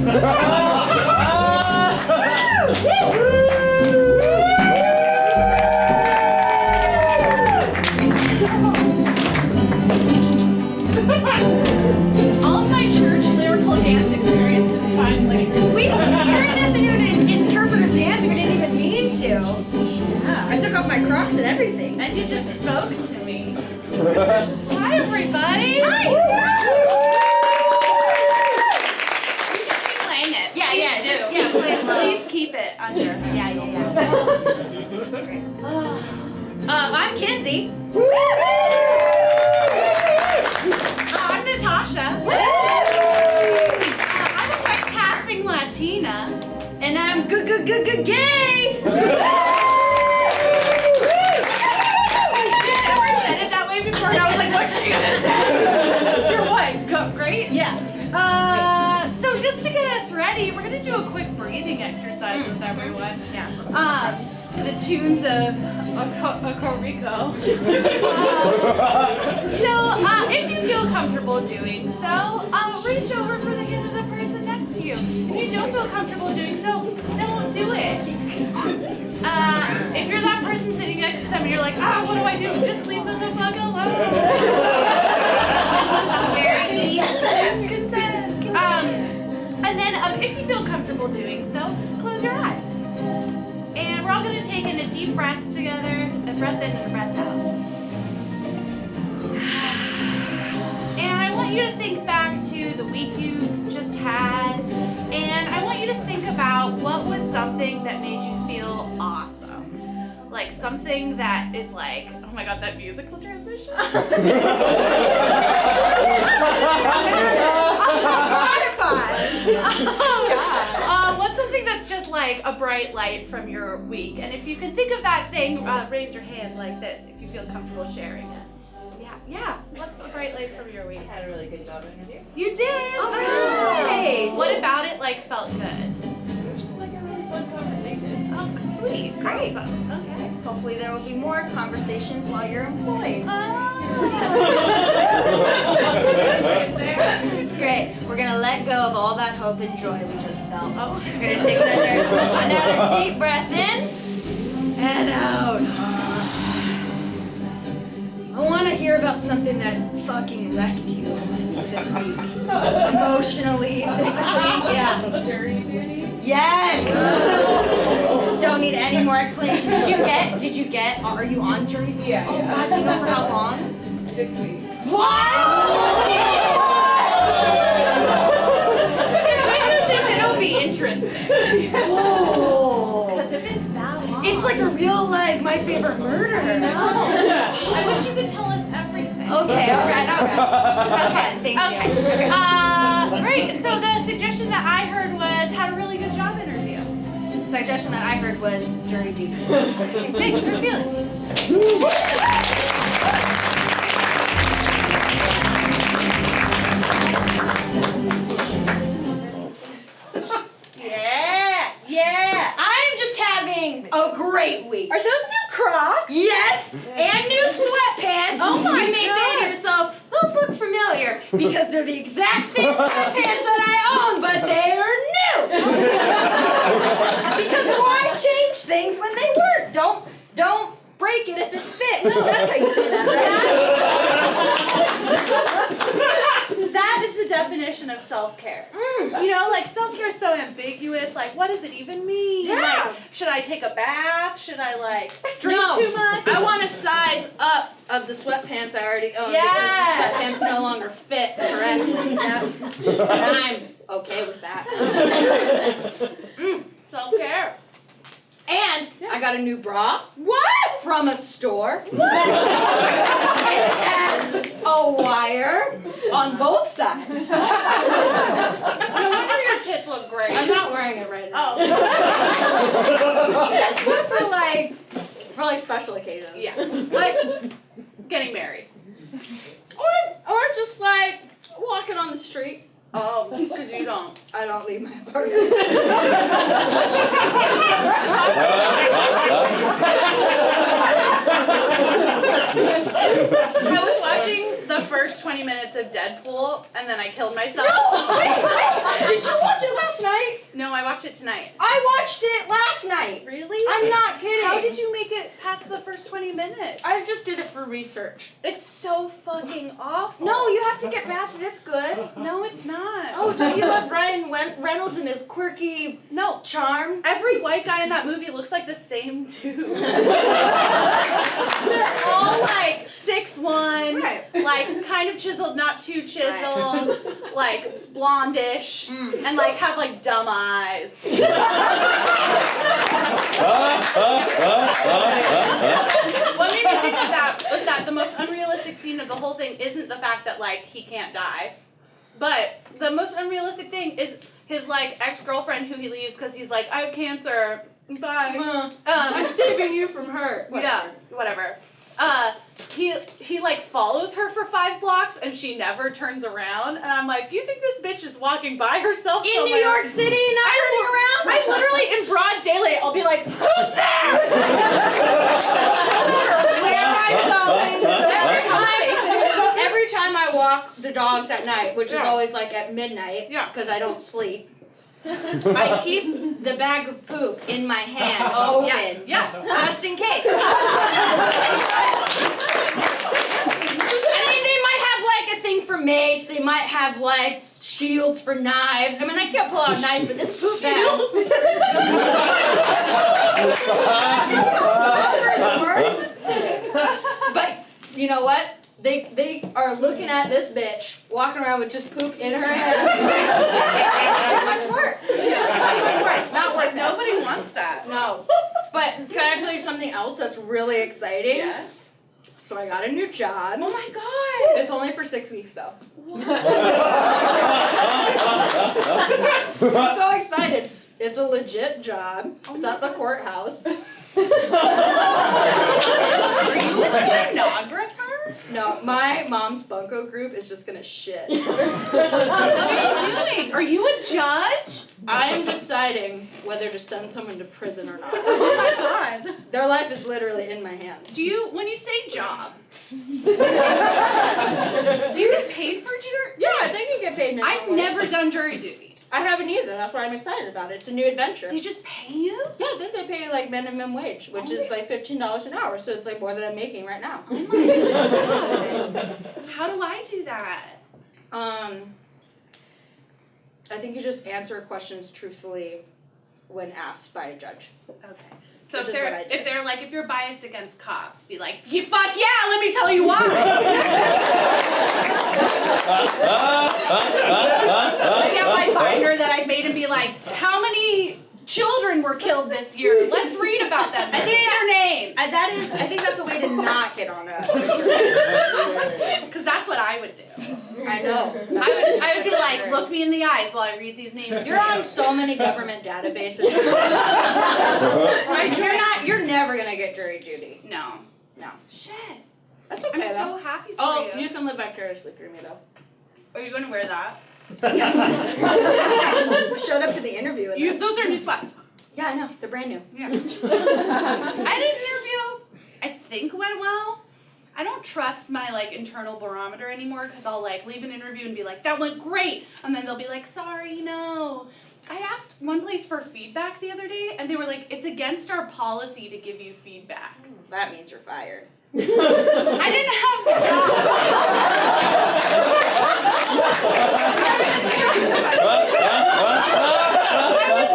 All of my church lyrical dance experiences finally. We turned this into an interpretive dance we didn't even mean to. Yeah. I took off my Crocs and everything. And you just spoke to me. Hi, everybody. Hi. Keep playing it. Yeah, Please yeah, do. just play it low. Please keep it under. Yeah. That's great. I'm Kinsey. I'm Natasha. I'm a west-passing Latina. And I'm gay. I've never said it that way before, and I was like, what's she gonna say? You're what? Great? Yeah. So just to get us ready, we're gonna do a quick breathing exercise with everyone. Yeah. To the tunes of Ocorico. If you feel comfortable doing so, reach over for the hand of the person next to you. If you don't feel comfortable doing so, don't do it. If you're that person sitting next to them and you're like, what do I do? Just leave them the fuck alone. Very easy. Consent. And then if you feel comfortable doing so, close your eyes. And we're all going to take in a deep breath together, a breath in and a breath out. And I want you to think back to the week you just had, and I want you to think about what was something that made you feel awesome. Like something that is like, oh my god, that musical transition. What's something that's just like a bright light from your week? And if you can think of that thing, raise your hand like this if you feel comfortable sharing it. Yeah. What's a bright light from your week? I had a really good job interview. You did. All right. What about it felt good? It was just like a really fun conversation. Oh, sweet. Great. Awesome. Okay. Hopefully there will be more conversations while you're employed. Great. We're gonna let go of all that hope and joy we just felt. Oh. We're gonna take another deep breath in and out. I want to hear about something that fucking wrecked you this week. Emotionally, physically, yeah. Jury duty? Yes! Don't need any more explanation. Did you get, are you on jury? Yeah. Oh God, do you know for how long? 6 weeks. What? It'll be interesting. Whoa. Because if it's that long. It's like a real life My Favorite Murder. I wish you could tell us everything. Okay, alright. Okay, thank you. Okay. Great. So the suggestion that I heard was had a really good job interview. The suggestion that I heard was jury duty. Thanks for feeling. Yeah. I'm just having a great week. Are those new Crocs? Yes, and new sweatpants. Oh my You may say to yourself, those look familiar because they're the exact same sweatpants that I own, but they are new. Because why change things when they work? Don't break it if it's fixed. That's how you say that, right? That is the definition of self-care. You know, like self-care is so ambiguous. Like, what does it even mean? Yeah. Like, should I take a bath? Should I drink No. too much? I want to size up of the sweatpants I already own Yes. because the sweatpants no longer fit correctly. And I'm okay with that. Self-care. And I got a new bra. What? From a store. It has a wire on both sides. No wonder your tits look great. I'm not wearing it right now. Oh. It's good for like special occasions. Yeah. Like getting married. Or just like walking on the street. Oh, because you don't. I don't leave my apartment. I was watching the first 20 minutes of Deadpool, and then I killed myself. No, wait. Did you watch it last watched it tonight? I watched it last night. Really? I'm not kidding. How did you make it past the first 20 minutes? I just did it for research. It's so fucking awful. No, you have to get past it. It's good. No, it's not. Oh, don't you love Ryan Reynolds and his quirky No. charm? Every white guy in that movie looks like the same too. They're all like 6'1", Right. like kind of chiseled, not too chiseled, like blondish, and like have like dumb eyes. What made me think of that was that the most unrealistic scene of the whole thing isn't the fact that like he can't die, but the most unrealistic thing is his like ex-girlfriend who he leaves because he's like, I have cancer. Bye. I'm saving you from her. Yeah, whatever. He like follows her for 5 blocks and she never turns around, and I'm like, you think this bitch is walking by herself In New York City, not turning around? I literally in broad daylight I'll be like, who's there? No matter where I'm going, Every time I walk the dogs at night, which is Yeah. always like at midnight, Yeah. because I don't sleep, I keep the bag of poop in my hand open, yes. just in case. I mean, they might have like a thing for mace. They might have like shields for knives. I mean, I can't pull out a knife, but this poop bag. But you know what? They are looking at this bitch walking around with just poop in her head. Too much work. Too much work. Not worth it. Nobody wants that. No. But can I tell you something else that's really exciting? Yes. So I got a new job. Oh my god. It's only for 6 weeks though. I'm so excited. It's a legit job. It's at the courthouse. Are you a stenographer? No, my mom's bunko group is just gonna shit. What are you doing? Are you a judge? I'm deciding whether to send someone to prison or not. Oh my god. Their life is literally in my hands. Do you, when you say job, do you get paid for jury? Yeah, I think you get paid minimum I've wage. never done jury duty. I haven't either. That's why I'm excited about it. It's a new adventure. They just pay you? Yeah, then they pay like minimum wage, which is like $15 an hour. So it's like more than I'm making right now. Oh my god. How do I do that? I think you just answer questions truthfully when asked by a judge. Okay. So Which if is what I do. they're like, if you're biased against cops, be like, you fuck yeah, let me tell you why. Maybe I might binder that I made and be like, how many children were killed this year? Let's read about them. Say their name. I think that's a way to not get on a. Because that's what I would do. I know. I would be like, look me in the eyes while I read these names. You're on so many government databases. You're never gonna get jury duty. No. No. Shit. That's I'm okay though. so happy for Oh, you. you can live vicariously through me though. Are you going to wear that? I showed up to the interview. In this. Those are new spots. Yeah, I know. They're brand new. Yeah. I had an interview, I think went well. I don't trust my like internal barometer anymore because I'll like leave an interview and be like, that went great. And then they'll be like, sorry, no. I asked one place for feedback the other day and they were like, it's against our policy to give you feedback. That means you're fired. I didn't have the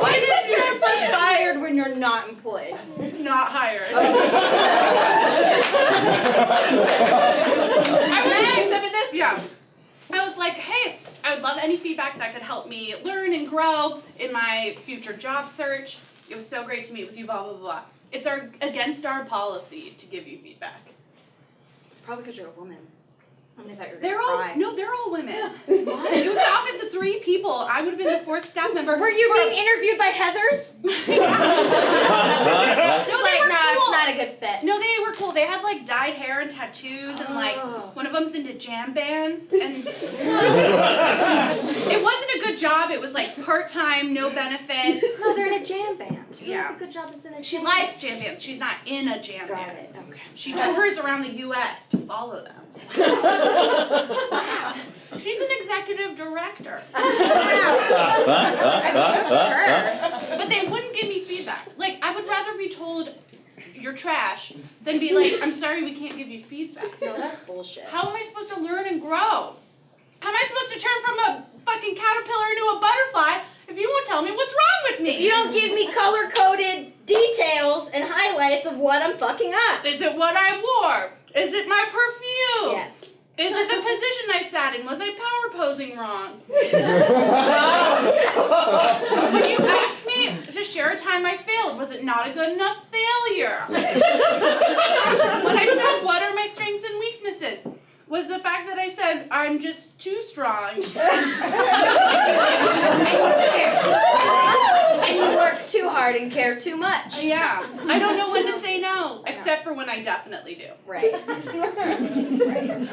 What's the term for fired when you're not employed? job. Not hired. I was like, some of this. Yeah. I was like, hey, I would love any feedback that could help me learn and grow in my future job search. It was so great to meet with you, blah, blah, blah. It's against our policy to give you feedback. It's probably because you're a woman. I thought you were They're gonna all, cry. no, they're all women. It was an office of 3 people. I would have been the 4th staff member. Were you being interviewed by Heathers? Just they like, were no, cool. it's not a good fit. No, they were cool. They had like dyed hair and tattoos, and like Oh. one of them's into jam bands. And it wasn't a good job. It was like part-time, no benefits. No, they're in a jam band. Who Yeah. does a good job that's in a She jam likes jam bands. She's not in a jam Got band. it. Okay. She tours around the U.S. to follow them. She's an executive director. I mean, good for her. but they wouldn't give me feedback. Like, I would rather be told you're trash than be like, I'm sorry, we can't give you feedback. No, that's bullshit. How am I supposed to learn and grow? How am I supposed to turn from a fucking caterpillar into a butterfly if you won't tell me what's wrong with me? If you don't give me color-coded details and highlights of what I'm fucking up. Is it what I wore? Is it my perfume? Yes. Is it the position I sat in? Was I power posing wrong? When you asked me to share a time I failed, was it not a good enough failure? When I said, what are my strengths and weaknesses? Was the fact that I said, I'm just too strong. And you work too hard and care too much. Yeah. I don't know when to say no, except for when I definitely do. Right. Right.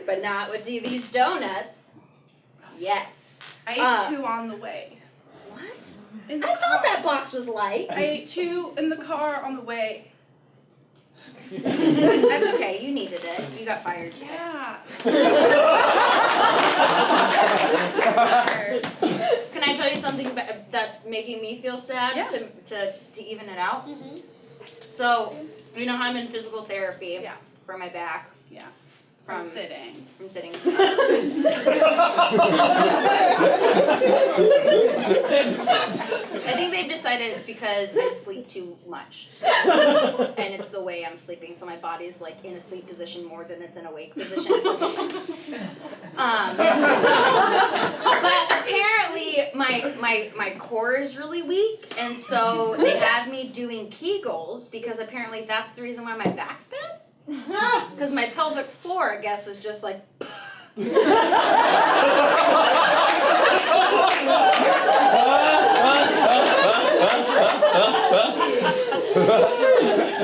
But not with these donuts. Yes. I ate 2 on the way. What? In the I thought car. that box was light. I ate 2 in the car on the way. That's okay. You needed it. You got fired today. Yeah. Can I tell you something that's making me feel sad Yeah. to even it out? So, you know how I'm in physical therapy Yeah. for my back Yeah. from Sitting. sitting. I think they've decided it's because I sleep too much. And it's the way I'm sleeping, so my body's like in a sleep position more than it's in a wake position. But apparently my core is really weak, and so they have me doing Kegels because apparently that's the reason why my back's bad. Because my pelvic floor, I guess, is just like.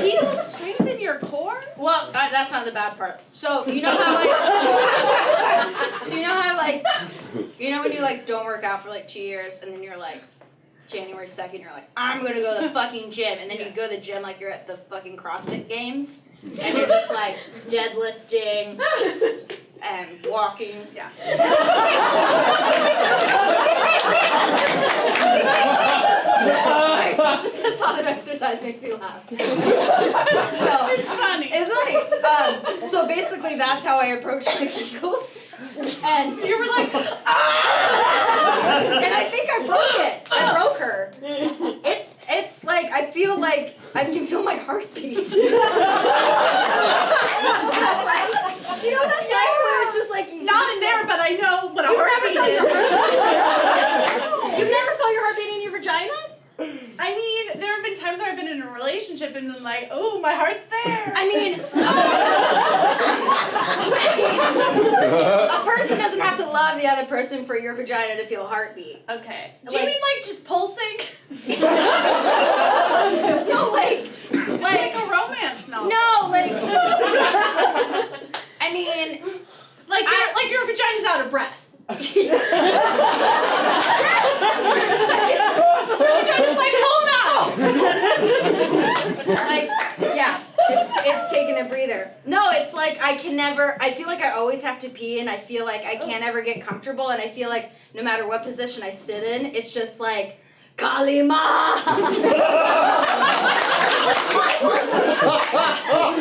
Heels strengthen your core? Well, that's not the bad part. So you know how when you like don't work out for like 2 years, and then you're like. January 2nd, you're like, I'm gonna go to the fucking gym, and then you go to the gym like you're at the fucking CrossFit games, and you're just like deadlifting and walking. Yeah. Just the thought of exercise makes you laugh. So It's funny. it's funny. So basically, that's how I approach the Kegels, and You were like, and I think I broke it. I broke her. It's like I feel like I can feel my heartbeat. Do you know what that's like? Where it's just like not in there, but I know what a You've never heartbeat felt is. your heartbeat? You've never felt your heartbeat in your vagina? I mean, there have been times where I've been in a relationship and then like, oh, my heart's there. I mean, a person doesn't have to love the other person for your vagina to feel a heartbeat. Okay. Do Like- you mean like just pulsing? No, like Like a romance novel. no, like I mean, Like your vagina's out of breath. Your vagina's like, hold on. like yeah, it's taking a breather. No, it's like I feel like I always have to pee, and I feel like I can't ever get comfortable, and I feel like no matter what position I sit in, it's just like Kalima.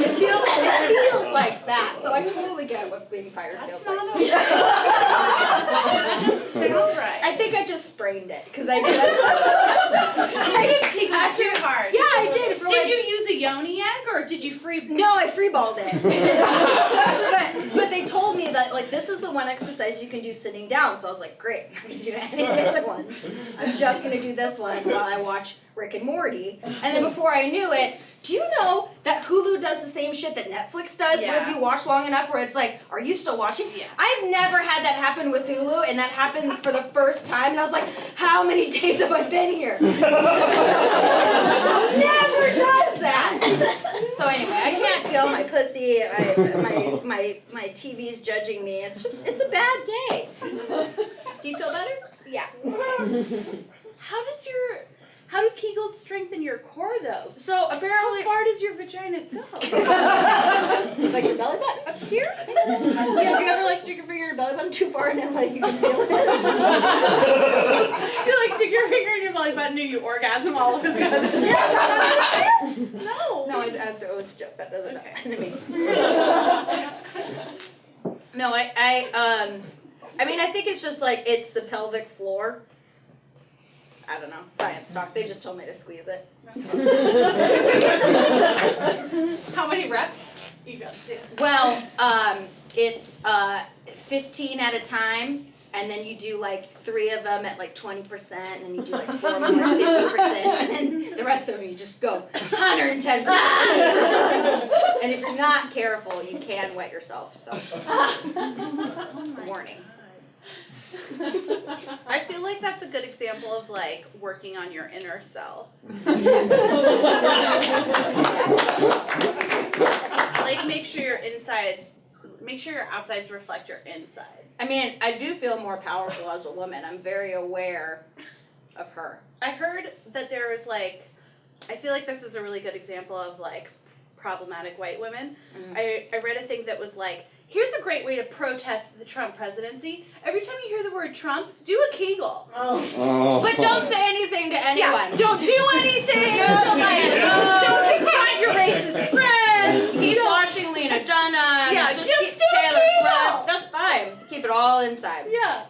It feels like that. So I totally get what being fired feels That's like. not okay. That doesn't sound right. I think I just sprained it because I You just kicked it too hard. yeah, I did. Did you use a yoni egg or did you free? No, I freeballed it. but they told me that like this is the one exercise you can do sitting down. So I was like, great, I'm not gonna do any of the other ones. I'm just gonna do this one while I watch Rick and Morty. And then before I knew it, do you know that Hulu does the same shit that Netflix does? Where if Yeah. you watch long enough where it's like, are you still watching? Yeah. I've never had that happen with Hulu, and that happened for the first time, and I was like, how many days have I been here? Never does that. So anyway, I can't feel my pussy. My TV's judging me. It's a bad day. Do you feel better? Yeah. How do Kegels strengthen your core though? So apparently, How far does your vagina go? like your belly button up to here. Yeah, do you ever like stick your finger in your belly button too far and then like you can feel it? You like stick your finger in your belly belly button and you orgasm all of a sudden. No. No, it was a joke. That doesn't Okay. happen to me. No, I mean, I think it's just like, it's the pelvic floor. I don't know, science talk. They just told me to squeeze it. How many reps? You got to do. Well, it's 15 at a time, and then you do like 3 of them at like 20%, and then you do like 4 more at 50%, and then the rest of them you just go 110%. And if you're not careful, you can wet yourself. So, warning. I feel like that's a good example of like working on your inner self. Like make sure your outsides reflect your inside. I mean, I do feel more powerful as a woman. I'm very aware of her. I heard that there was like, I feel like this is a really good example of like problematic white women. I read a thing that was like, here's a great way to protest the Trump presidency. Every time you hear the word Trump, do a Kegel. But don't say anything to anyone. Yeah, don't do anything. Don't confront your racist friends. Keep watching Lena Dunham. Yeah, just just keep do a Taylor Kegel. Swift. That's fine. Keep it all inside. Yeah.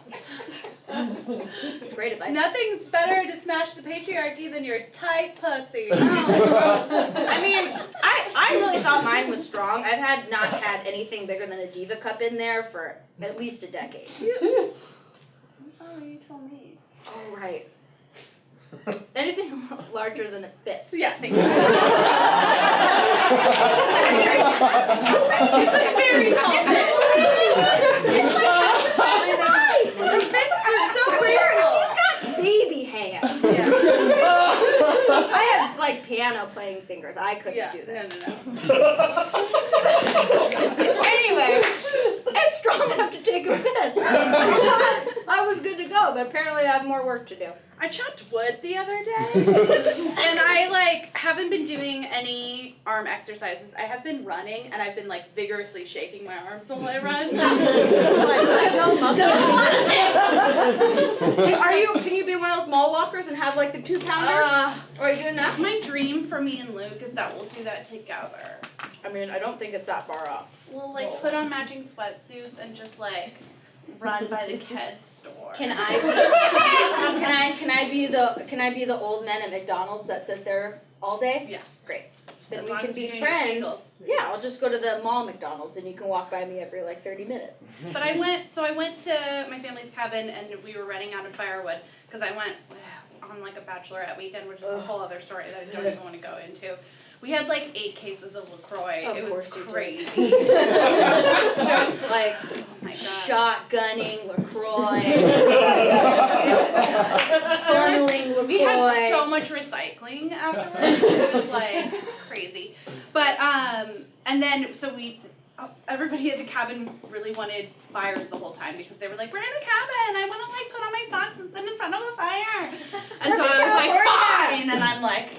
It's great advice. Nothing's better to smash the patriarchy than your tight pussy. I mean, I really thought mine was strong. I've not had anything bigger than a Diva Cup in there for at least a decade. Oh, you told me. Oh, right. Anything larger than a fist. Yeah, thank you. It's a very small fist. The fists are so weird. She's got baby hands. I have like piano playing fingers. I couldn't do this. No. Anyway, it's strong enough to take a fist. I was good to go, but apparently I have more work to do. I chopped wood the other day, and I like haven't been doing any arm exercises. I have been running, and I've been like vigorously shaking my arms while I run. Can you be one of those mall walkers and have like the 2-pounders? Or are you doing that? My dream for me and Luke is that we'll do that together. I mean, I don't think it's that far off. We'll like put on matching sweatsuits and just like run by the kids store. Can I be the old men at McDonald's that sit there all day? Yeah. Great. Then As we long can as be you're doing friends. Kegels. Yeah, I'll just go to the mall McDonald's and you can walk by me every like 30 minutes. But I went to my family's cabin and we were running out of firewood because I went on like a bachelorette weekend, which is a whole other story that I don't even want to go into. We had like 8 cases of LaCroix. Of it was course you did. crazy. Just like Oh my god. shotgunning LaCroix, funneling LaCroix. We had so much recycling afterwards. It was like crazy. But and then so everybody at the cabin really wanted fires the whole time because they were like, we're in a cabin. I want to like put on my socks and stand in front of a fire. And so I was like, fine. And I'm like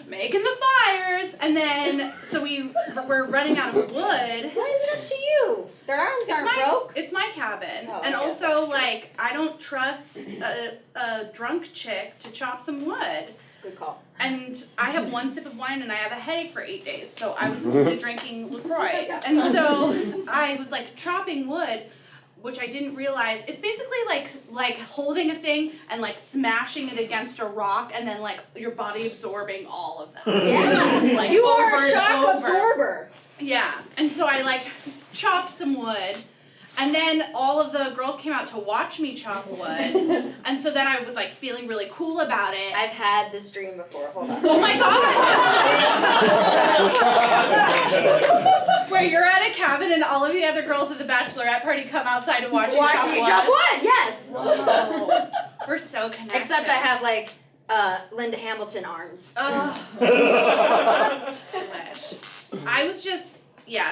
making the fires. And then so we're running out of wood. Why is it up to you? Their arms aren't broke. It's my cabin. Oh, and I guess also that's true. like I don't trust a drunk chick to chop some wood. Good call. And I have 1 sip of wine and I have a headache for 8 days. So I was only drinking LaCroix. And so I was like chopping wood, which I didn't realize. It's basically like holding a thing and like smashing it against a rock and then like your body absorbing all of that. Yeah. Like You are over a and shock over. absorber. Yeah. And so I like chopped some wood. And then all of the girls came out to watch me chop wood. And so then I was like feeling really cool about it. I've had this dream before. Hold on. Oh my god! Where you're at a cabin and all of the other girls at the bachelorette party come outside to watch you chop me wood. chop wood. Yes. Whoa. We're so connected. Except I have like Linda Hamilton arms. I wish. I was just,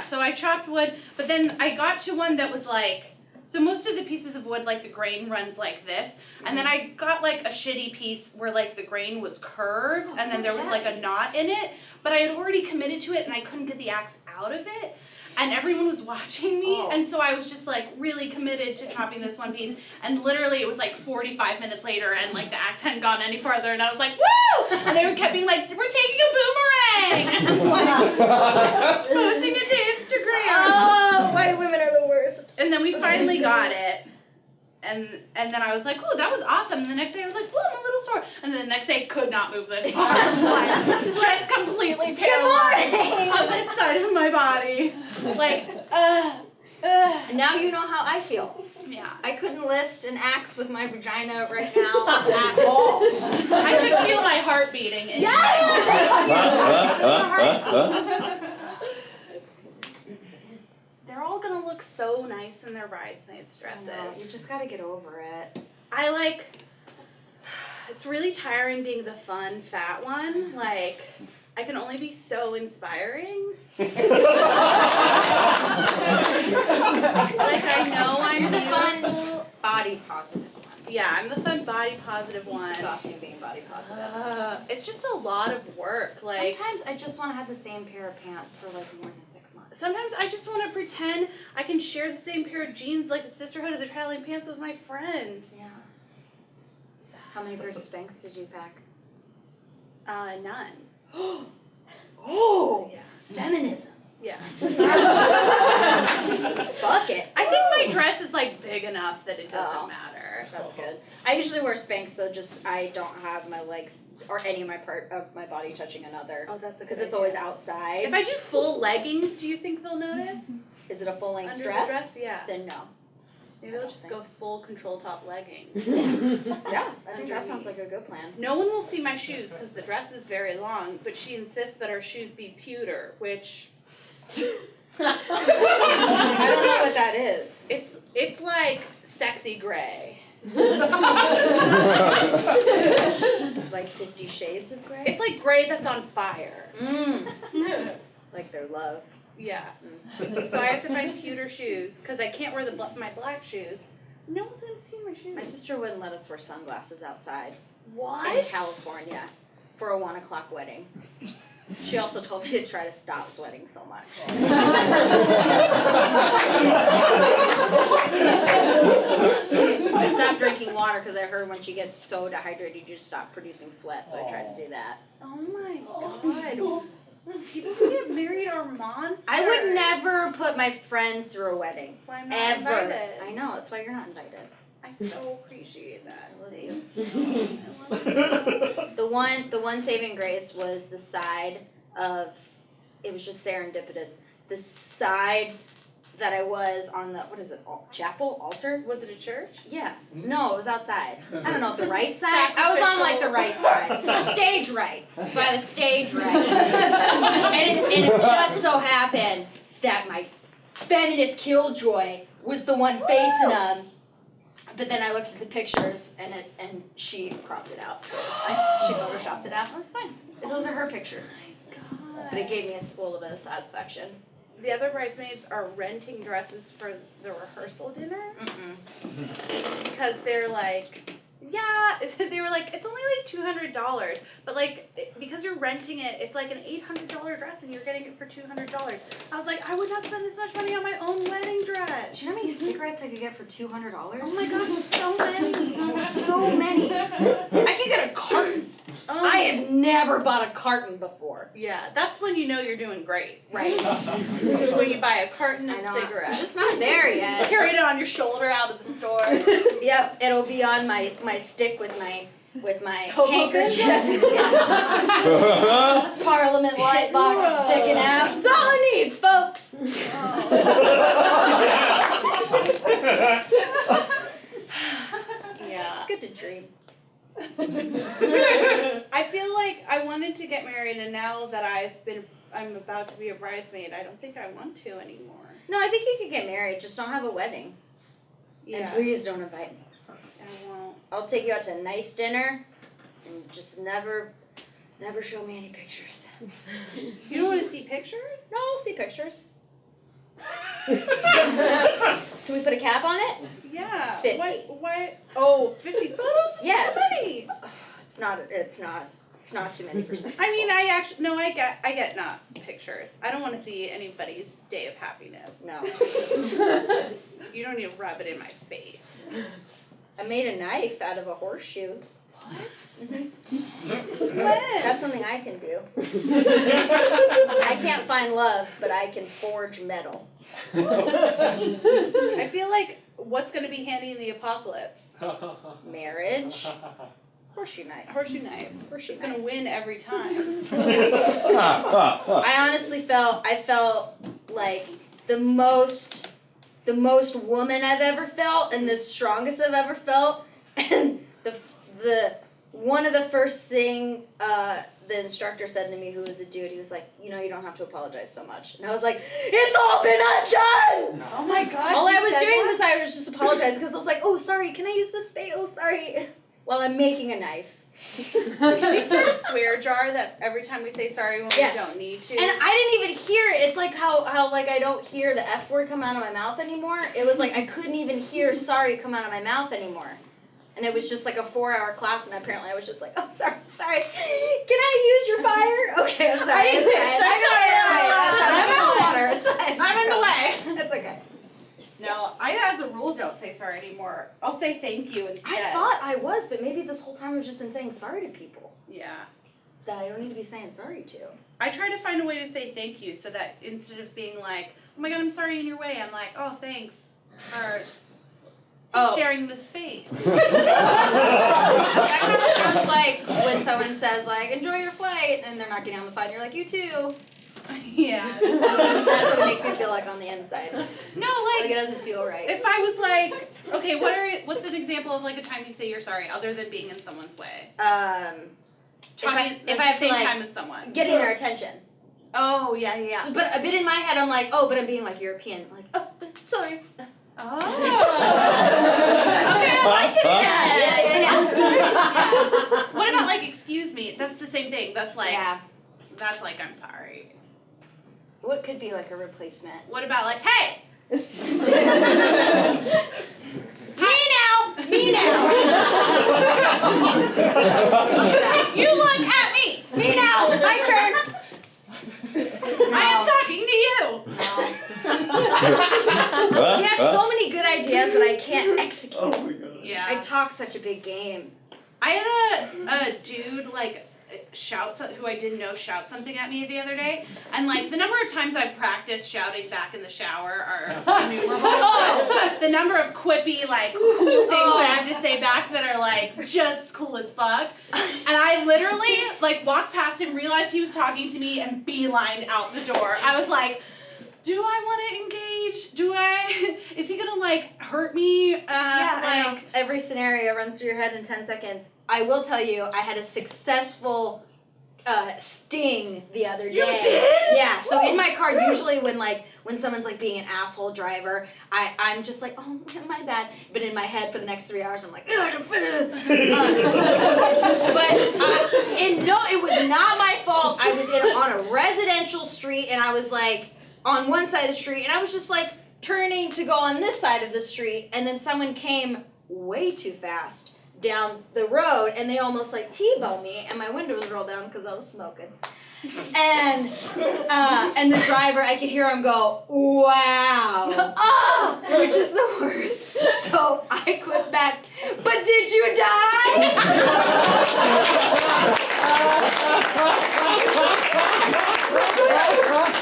so I chopped wood, but then I got to one that was like, so most of the pieces of wood, like the grain runs like this, and then I got like a shitty piece where like the grain was curved, and then there was like a knot in it, but I had already committed to it and I couldn't get the axe out of it. and everyone was watching me, Oh. and so I was just like really committed to chopping this one piece, and literally it was like 45 minutes later, and like the axe hadn't gone any farther, and I was like, woo! And they kept being like, we're taking a boomerang! And I'm like, posting it to Instagram. Oh, white women are the worst. And then we finally got it. And then I was like, ooh, that was awesome. And the next day I was like, ooh, I'm a little sore. And then the next day I could not move this arm. Like, just completely Good paralyzed morning. on this side of my body. Like, And now you know how I feel. yeah. I couldn't lift an axe with my vagina right now at all. I could feel my heart beating. In Yes, thank you. They're all gonna look so nice in their bridesmaids dresses. You just gotta get over it. I like, it's really tiring being the fun, fat one. Like, I can only be so inspiring. Like, I know I'm The fun beautiful. body positive one. Yeah, I'm the fun, body positive one. It's exhausting being body positive. It's just a lot of work. Like, Sometimes I just want to have the same pair of pants for like more than 6 months. sometimes I just want to pretend I can share the same pair of jeans like the Sisterhood of the Traveling Pants with my friends. Yeah. How many pairs of Spanx did you pack? None. Oh, Yeah. feminism. Yeah. Bucket. I think my dress is like big enough that it doesn't Oh. matter. That's good. I usually wear Spanx, so just I don't have my legs or any of my part of my body touching another. Oh, that's a good Because it's idea. always outside. If I do full leggings, do you think they'll notice? Is it a full length Under dress? the dress? Yeah. Then no. Maybe I'll just go full control top leggings. Yeah, I think that sounds like a good plan. No one will see my shoes because the dress is very long, but she insists that our shoes be pewter, which I don't know what that is. it's like sexy gray. Like 50 Shades of Grey? It's like gray that's on fire. Like their love. Yeah. So I have to find pewter shoes because I can't wear my black shoes. No one's gonna see my shoes. My sister wouldn't let us wear sunglasses outside What? in California for a 1 o'clock wedding. She also told me to try to stop sweating so much. I stopped drinking water because I heard when she gets so dehydrated, you just stop producing sweat. So I tried to do that. Oh my god. People who get married are monsters. I would never put my friends through a wedding. That's why I'm not Ever. invited. I know. That's why you're not invited. I so appreciate that. The one saving grace was the side of, it was just serendipitous. The side that I was on the, what is it, chapel, altar? Was it a church? Yeah. No, it was I don't know, the right side? I was on like the right side. Stage right. So I was stage right. And it just so happened that my feminist killjoy was the one facing them. But then I looked at the pictures and she cropped it out. So it was fine. She photoshopped it out. It was fine. Those are her pictures. But it gave me a little bit of satisfaction. The other bridesmaids are renting dresses for the rehearsal dinner because they're like, yeah, they were like, it's only like $200, but like because you're renting it, it's like an $800 dress and you're getting it for $200. I was like, I would not spend this much money on my own wedding dress. Do you know how many cigarettes I could get for $200? Oh my god, so many. So many. I could get a carton. Oh. I have never bought a carton before. Yeah, that's when you know you're doing great. Right. When you buy a carton of I know. I'm cigarettes. just not there yet. Carry it on your shoulder out of the store. Yep, it'll be on my stick with my handkerchief. Yeah. Parliament light box sticking out. That's all I need, folks. Yeah. It's good to dream. I feel like I wanted to get married, and now that I'm about to be a bridesmaid, I don't think I want to anymore. No, I think you could get married, just don't have a wedding. Yeah, And please don't invite me. I won't. I'll take you out to a nice dinner and just never show me any pictures. You don't want to see pictures? No, I'll see pictures. Can we put a cap on it? Yeah. 50. What? Oh, 50 photos? That's Yes. so many. It's not It's not too many for some I mean, people. I get not pictures. I don't want to see anybody's day of happiness. No. You don't need to rub it in my face. I made a knife out of a horseshoe. When? That's something I can do. I can't find love, but I can forge metal. I feel like what's going to be handy in the apocalypse? Marriage. Horseshoe knife. Horseshoe knife. Horseshoe She's going to knife. win every time. I honestly felt like the most woman I've ever felt and the strongest I've ever felt. And the one of the first thing the instructor said to me, who was a dude, he was like, you know, you don't have to apologize so much. And I was like, it's all been undone! Oh my god. All he I was said doing that? was I was just apologizing because I was like, oh, sorry, can I use this space? Oh, sorry. While I'm making a knife. Can we start a swear jar that every time we say sorry when Yes. we don't need to? And I didn't even hear it. It's like how like I don't hear the F word come out of my mouth anymore. It was like I couldn't even hear sorry come out of my mouth anymore. And it was just like a 4-hour class, and apparently I was just like, oh, sorry. Can I use your fire? Okay, I'm sorry. I It's exist. fine. I'm sorry. I'm in the water. It's fine. I'm in the way. It's okay. No, I as a rule don't say sorry anymore. I'll say thank you instead. I thought I was, but maybe this whole time I've just been saying sorry to people Yeah. that I don't need to be saying sorry to. I try to find a way to say thank you so that instead of being like, oh my god, I'm sorry in your way, I'm like, oh, thanks for sharing the space. That kind of sounds like when someone says like, enjoy your flight, and they're not getting on the flight, and you're like, you too. Yeah. That's what it makes me feel like on the inside. No, Like like, it doesn't feel right. if I was like, okay, what's an example of like a time you say you're sorry other than being in someone's way? If I At have the to same like time as someone. getting their attention. Oh, yeah, yeah, yeah. So, but a bit in my head, I'm like, oh, but I'm being like European. Like, oh, sorry. Oh. Okay, I like it. Yeah. What about like excuse me? That's the same thing. That's like Yeah. that's like I'm sorry. What could be like a replacement? What about like hey? Me now. You look at me. Me now. My turn. I am talking to you. See, I have so many good ideas, but I can't execute. Oh my god. Yeah. I talk such a big game. I had a dude like who I didn't know shout something at me the other day, and like the number of times I've practiced shouting back in the shower are innumerable. The number of quippy like cool things I have to say back that are like just cool as fuck, and I literally like walked past him, realized he was talking to me, and beelined out the door. I was like, do I want to engage? Is he gonna like hurt me? I know. Every scenario runs through your head in 10 seconds. I will tell you, I had a successful sting the other day. You did? Yeah. So in my car, usually when someone's like being an asshole driver, I'm just like, oh, my bad. But in my head for the next 3 hours, I'm like, but it was not my fault. I was on a residential street, and I was like on one side of the street, and I was just like turning to go on this side of the street, and then someone came way too fast down the road, and they almost like T-boned me, and my window was rolled down because I was smoking. And the driver, I could hear him go, wow, which is the worst. So I quit back, but did you die?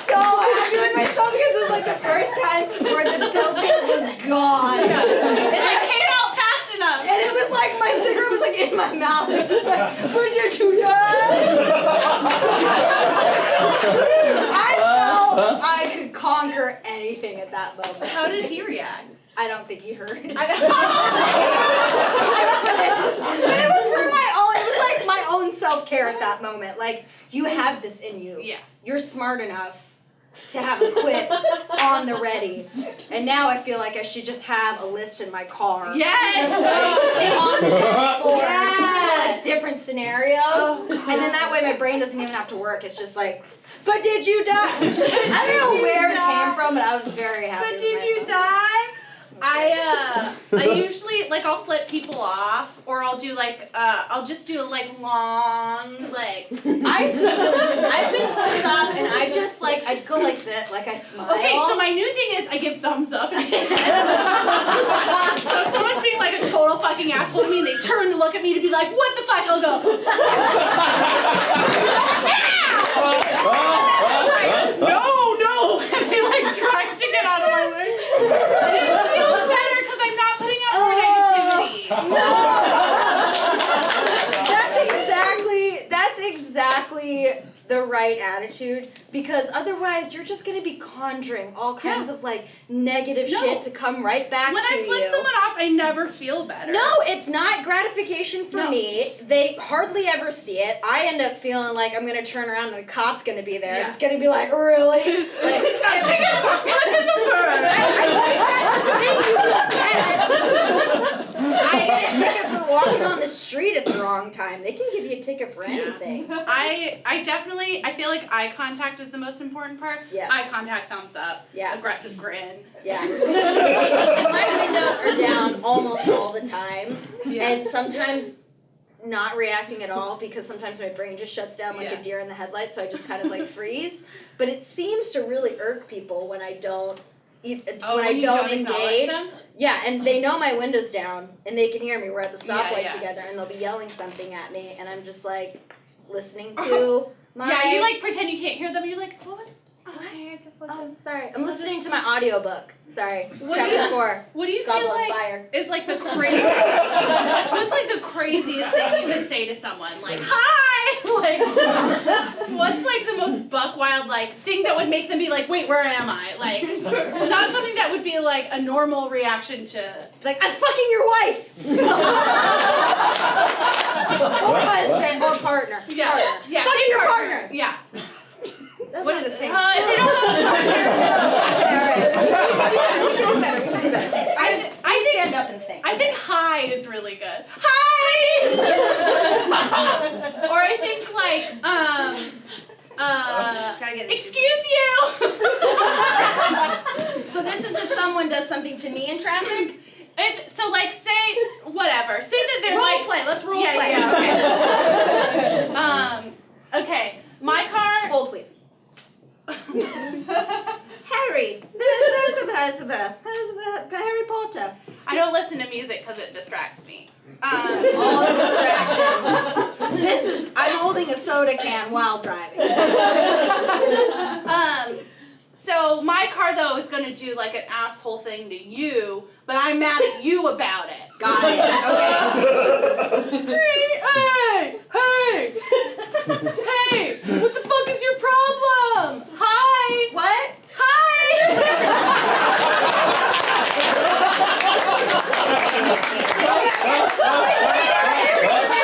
So happy with myself because it was like the first time where the filter was gone. And I came out fast enough. And it was like my cigarette was like in my mouth. It's just like, but did you die? I felt I could conquer anything at that moment. How did he react? I don't think he heard. But it I was for my own, it was like my own self-care at that moment. Like, you have this in you. Yeah. You're smart enough to have a quip on the ready. And now I feel like I should just have a list in my car. Yes. Just like on the dashboard. Yes. For like different scenarios. And then that way my brain doesn't even have to work. It's just like, but did you die? I don't know where it came from, but I was very happy But with did you myself. die? I usually like I'll flip people off, or I'll do like I'll just do like long like. I've been flipped off, and I just like I go like that, like I smile. Okay, so my new thing is I give thumbs up instead. So if someone's being like a total fucking asshole to me, and they turn to look at me to be like, "What the fuck?" I'll go. No, and they like trying to get out of my way. And it feels better because I'm not putting out more negativity. That's exactly the right attitude, because otherwise you're just gonna be conjuring all kinds of like negative shit to come right back When to I flip you. someone off, I never feel better. No, it's not gratification for me. They hardly ever see it. I end up feeling like I'm gonna turn around and a cop's gonna be there. Yeah. It's gonna be like, really? Like, I'm taking a flip in the world. I get a ticket for walking on the street at the wrong time. They can give you a ticket for anything. I definitely, I feel like eye contact is the most important part. Yes. Eye contact, thumbs up. Yeah. Aggressive grin. Yeah. My windows are down almost all the time. Yeah. And sometimes not reacting at all, because sometimes my brain just shuts down like Yeah. a deer in the headlights, so I just kind of like freeze. But it seems to really irk people when I don't when I you don't acknowledge engage. them? Yeah, and they know my window's down and they can hear me. We're at the stoplight Yeah. together, and they'll be yelling something at me, and I'm just like listening to my Yeah, you like pretend you can't hear them. You're like, what was? Okay, I guess Oh, I'm sorry. I'm listening to my audiobook. Sorry. What do Chapter you- 4. What do you Goblet feel of like Fire. is like the crazy? What's like the craziest thing you could say to someone? Like, hi! Like, what's like the most buck wild like thing that would make them be like, wait, where am I? Like, not something that would be like a normal reaction to. Like, I'm fucking your wife! Or husband or partner. Yeah, Partner. yeah. Fucking your partner! Yeah. That's What not is the same. If they don't have a partner, We can do better. We can do better. I think Stand up and think. I think hi is really good. Hi. Or I think like Gotta get excuse you. So this is if someone does something to me in traffic? If so, like say whatever. Say that they're Role like play. Let's role yeah, play. yeah, okay. My car. Hold, please. Harry. Harry Potter. I don't listen to music because it distracts me. All the distractions. I'm holding a soda can while driving. So my car though is gonna do like an asshole thing to you, but I'm mad at you about it. Got it. Okay. Scream! Hey! Hey! Hey! What the fuck is your problem? Hi! What? Hi!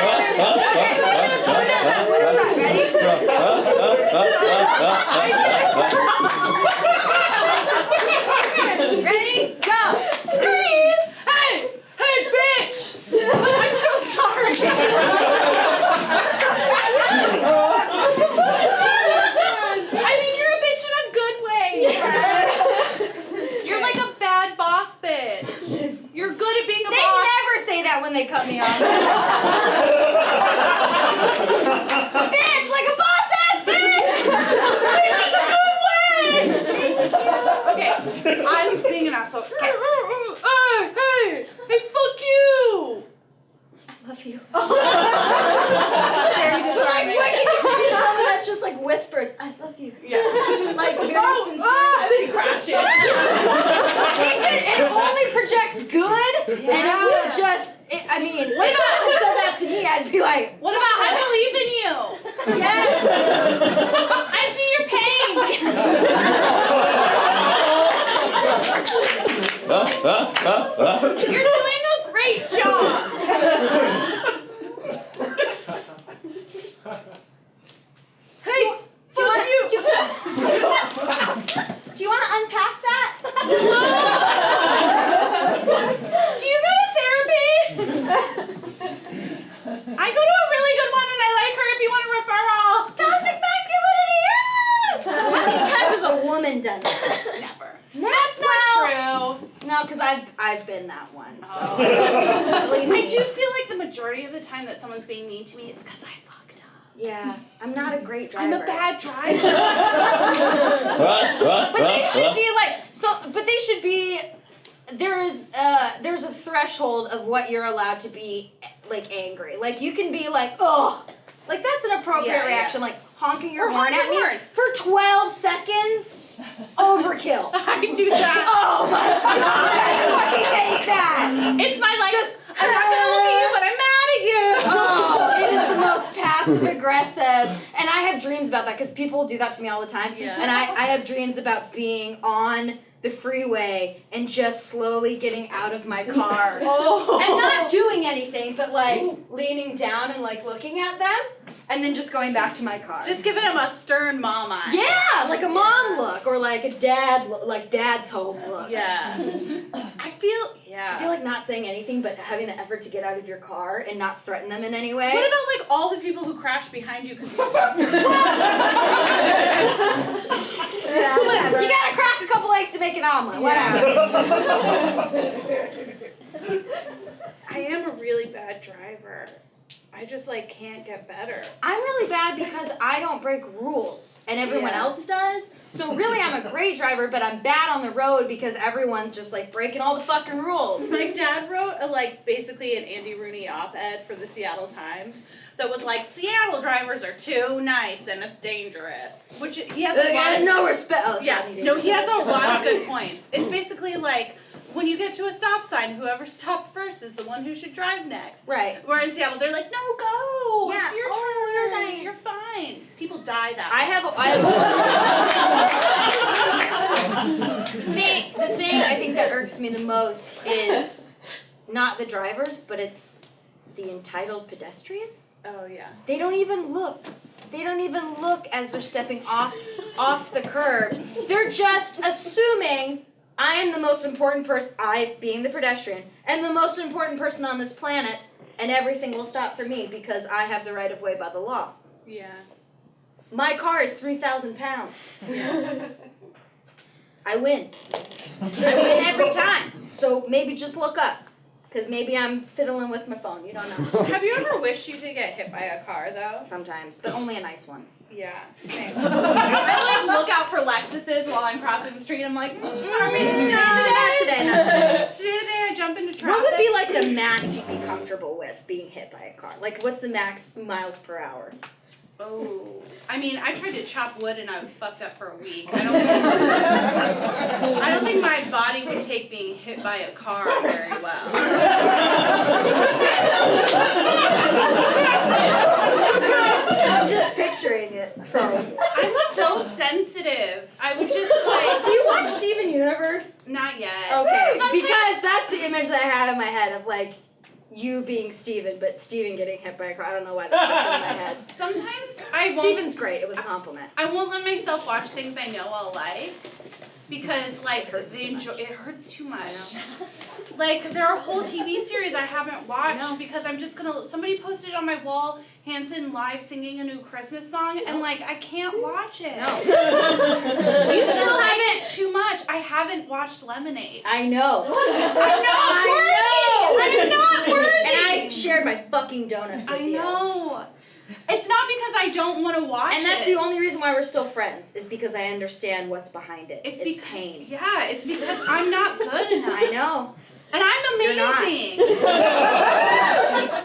What is that? Ready? Ready? Go! Scream! Hey! Hey, bitch! I'm so sorry. I mean, you're a bitch in a good way. You're like a bad boss bitch. You're good at being a They boss. never say that when they cut me off. Bitch, like a boss ass bitch! Bitch in a good way. Okay, I'm being an asshole. Okay. Hey, fuck you. I love you. Very Like, disarming. what can you say to someone that just like whispers, I love you? Yeah. Like, very sincere. And then he crashes. It only projects good, and it will just, I mean, if someone said that to me, I'd be like, What about I believe in you? yes. I see your pain. You're doing a great job. Hey, Do you want to unpack that? Do you go to therapy? I go to a really good one and I like her if you want a referral. Toxic masculinity! How many times has a woman done that? Never. That's Not true. No, No, because I've been that one. So. Oh. At least I me. do feel like the majority of the time that someone's being mean to me, it's because I fucked up. Yeah, I'm not a great driver. I'm a bad driver. But they should be like But they should be. There's a threshold of what you're allowed to be like angry. Like you can be like, ugh, like that's an appropriate Yeah, yeah. reaction. Like honking your Or horn honk at me your horn. for 12 seconds. Overkill. I do that. Oh my god, I fucking hate that. It's my like. Just- I'm not gonna look at you, but I'm mad at you. Oh, it is the most passive aggressive, and I have dreams about that because people do that to me all the time. Yeah. And I have dreams about being on the freeway and just slowly getting out of my car Oh. and not doing anything, but like leaning down and like looking at them, and then just going back to my car. Just giving him a stern mom eye. Yeah, like a mom look or like a dad look, like dad's home look. Yeah. I feel. Yeah. I feel like not saying anything, but having the effort to get out of your car and not threaten them in any way. What about like all the people who crashed behind you because you stopped? Yeah, whatever. You gotta crack a couple eggs to make an omelet. Whatever. I am a really bad driver. I just like can't get better. I'm really bad because I don't break rules and everyone Yeah. else does. So really I'm a great driver, but I'm bad on the road because everyone's just like breaking all the fucking rules. My dad wrote basically an Andy Rooney op-ed for the Seattle Times that was like, Seattle drivers are too nice and it's dangerous. Which he has a lot of No respect. Oh, yeah, sorry, no, he has a lot of good points. It's basically like when you get to a stop sign, whoever stopped first is the one who should drive next. Right. Where in Seattle, they're like, no, go. Yeah. It's your Oh, turn. you're nice. You're fine. People die that I way. have the thing I think that irks me the most is not the drivers, but it's the entitled pedestrians. Oh, yeah. They don't even look. They don't even look as they're stepping off the curb. They're just assuming I am the most important person, I being the pedestrian, and the most important person on this planet, and everything will stop for me because I have the right of way by the law. Yeah. My car is 3,000 pounds. Yeah. I win. I win every time. So maybe just look up. Because maybe I'm fiddling with my phone. You don't know. Have you ever wished you could get hit by a car, though? Sometimes, but only a nice one. Yeah, same. I look out for Lexuses while I'm crossing the street. I'm like, are we Not today, not today. Today the day I jump into traffic. What would be like the max you'd be comfortable with being hit by a car? Like, what's the max miles per hour? Oh, I mean, I tried to chop wood and I was fucked up for a week. I don't think my body would take being hit by a car very well. I'm just picturing it. So, I'm so sensitive. I was just like, do you watch Steven Universe? not yet. Okay, Sometimes- because that's the image that I had in my head of like you being Steven, but Steven getting hit by a car. I don't know why that popped in my head. Sometimes I won't. Steven's great. It was a compliment. I won't let myself watch things I know I'll like because like hurts too much. it hurts too much. Like there are whole TV series I haven't watched because I'm just gonna. Somebody posted on my wall Hanson live singing a new Christmas song and like I can't watch it. No. You still haven't too much. I haven't watched Lemonade. I know. I'm not worthy. I am not worthy. And I've shared my fucking donuts with I you. know. It's not because I don't want to watch it. And that's the only reason why we're still friends, is because I understand what's behind it. It's because, pain. Yeah, it's because I'm not good enough. I know. And I'm You're not. amazing.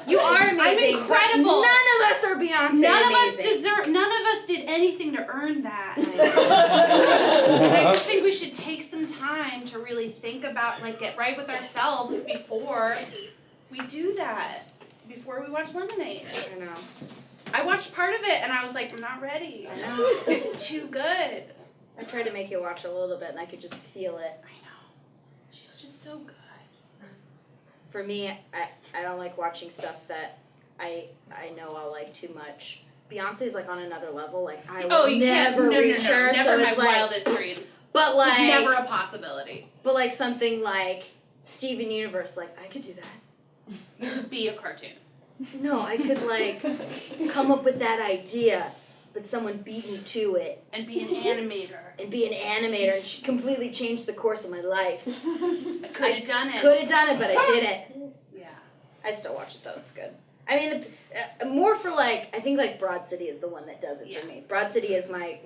You are amazing. I'm incredible. But none of us are Beyonce None of us amazing. none of us did anything to earn that. And I just think we should take some time to really think about, like, get right with ourselves before we do that. Before we watch Lemonade. I know. I watched part of it and I was like, I'm not ready. I know. It's too good. I tried to make you watch a little bit, and I could just feel it. I know. She's just so good. For me, I don't like watching stuff that I know I'll like too much. Beyonce's like on another level. Like I will never reach her. Never So my it's like, wildest dreams. but like, It's never a possibility. but like something like Steven Universe. Like I could do that. You could be a cartoon. No, I could like come up with that idea but someone beat me to it And be an animator. and be an animator and completely changed the course of my life. I could have done it. Could have done it, but I didn't. Yeah. I still watch it though, it's good. I mean, more for like, I think like Broad City is the one that does it Yeah. for me. Broad City is my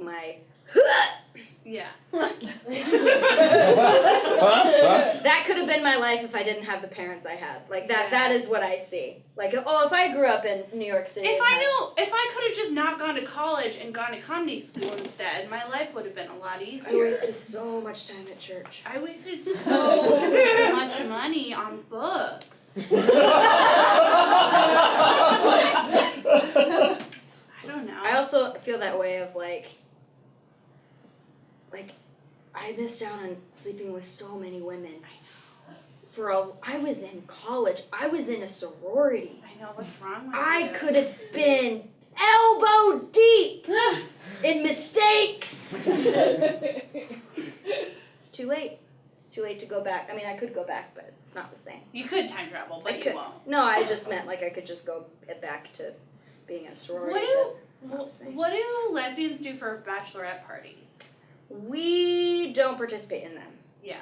Yeah. that could have been my life if I didn't have the parents I had. Like that. Yeah. That is what I see. Like, oh, if I grew up in New York City. If I could have just not gone to college and gone to comedy school instead, my life would have been a lot I easier. wasted so much time at church. I wasted so much money on books. I don't know. I also feel that way of like I missed out on sleeping with so many women. I was in college. I was in a sorority. I know what's wrong with I you. could have been elbow deep in mistakes. It's too late. Too late to go back. I mean, I could go back, but it's not the same. You could time travel, but I you could. won't. No, I just meant like I could just go back to being in a sorority. but it's not the same. What do lesbians do for bachelorette parties? We don't participate in them Yeah.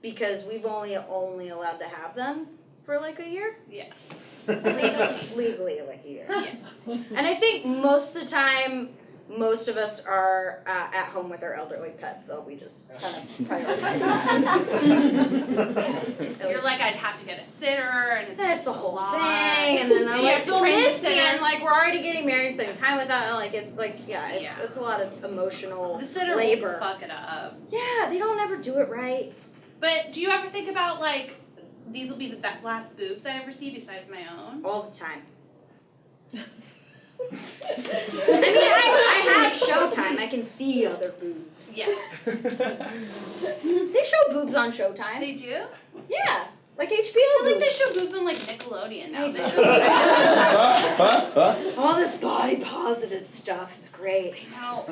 because we've only allowed to have them for like a year. Yeah. Legally like a year. Yeah. And I think most of the time, most of us are at home with our elderly pets, so we just kind of prioritize that. At You're least like, I'd have to get a sitter, and it's that's a just whole lot. thing, and then they're You like, have to "Don't train the miss me," sitter. and like we're already getting married, spending time with that, and like it's like it's Yeah. it's a lot of emotional The sitter labor. will fuck it up. Yeah, they don't ever do it right. But do you ever think about like, these will be the last boobs I ever see besides my own? All the time. I mean, I have Showtime. I can see other boobs. Yeah. They show boobs on Showtime. They do? Yeah, like HBO I feel like they boobs. show boobs on like Nickelodeon now. They They All this body positive stuff. It's great. I know.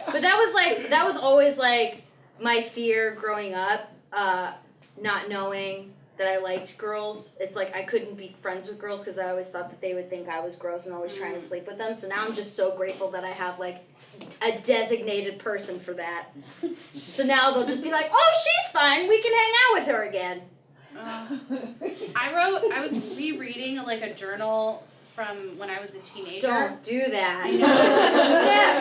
But that was always like my fear growing up, not knowing that I liked girls. It's like I couldn't be friends with girls because I always thought that they would think I was gross and always trying to sleep with them. So now I'm just so grateful that I have like a designated person for that. So now they'll just be like, oh, she's fine. We can hang out with her again. I was rereading like a journal from when I was a teenager. Don't do that. I know.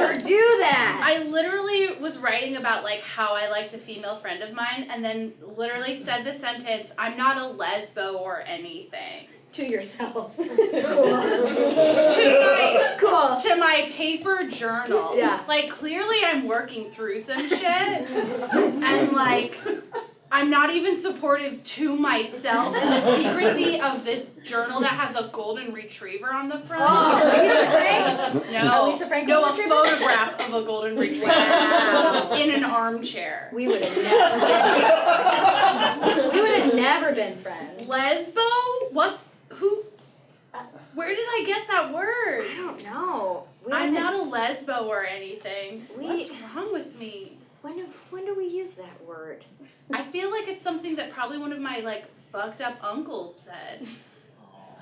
Never do that. I literally was writing about like how I liked a female friend of mine, and then literally said the sentence, "I'm not a lesbo or anything." To yourself. Cool. To my paper journal. Yeah. Like clearly I'm working through some shit, and like I'm not even supportive to myself in the secrecy of this journal that has a golden retriever on the front. Oh, Lisa Frank? No, Lisa Frank no, a golden retriever? photograph of a golden retriever Wow. in an armchair. We would have never been friends. Lesbo? What? Who? Where did I get that word? I don't know. I'm not a lesbo or anything. We- What's wrong with me? When do we use that word? I feel like it's something that probably one of my like fucked up uncles said.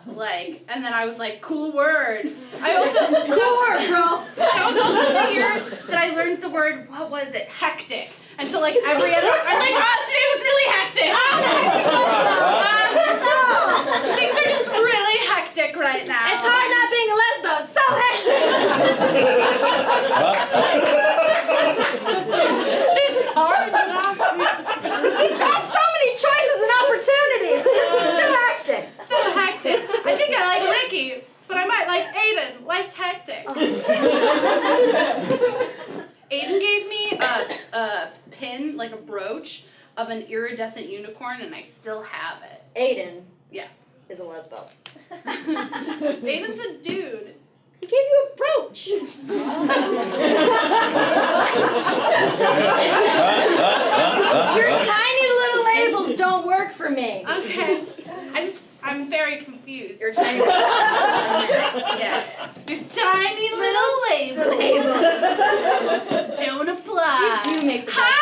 Like, and then I was like, cool word. I also Cool word, bro. That was also the year that I learned the word, what was it? Hectic. And so like every other, I'm like, today was really hectic. Things are just really hectic right now. It's hard not being a lesbo. It's so hectic. It's hard not There's so many choices and opportunities. It's too hectic. so hectic. I think I like Ricky, but I might like Aiden. Life's hectic. Aiden gave me a pin, like a brooch, of an iridescent unicorn, and I still have it. Aiden. Yeah. Is a lesbo. Aiden's a dude. He gave you a brooch. Your tiny little labels don't work for me. Okay. I'm very confused. Your tiny little Yeah. Your tiny little labels labels. don't apply. You do make the best Hi.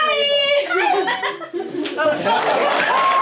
labels.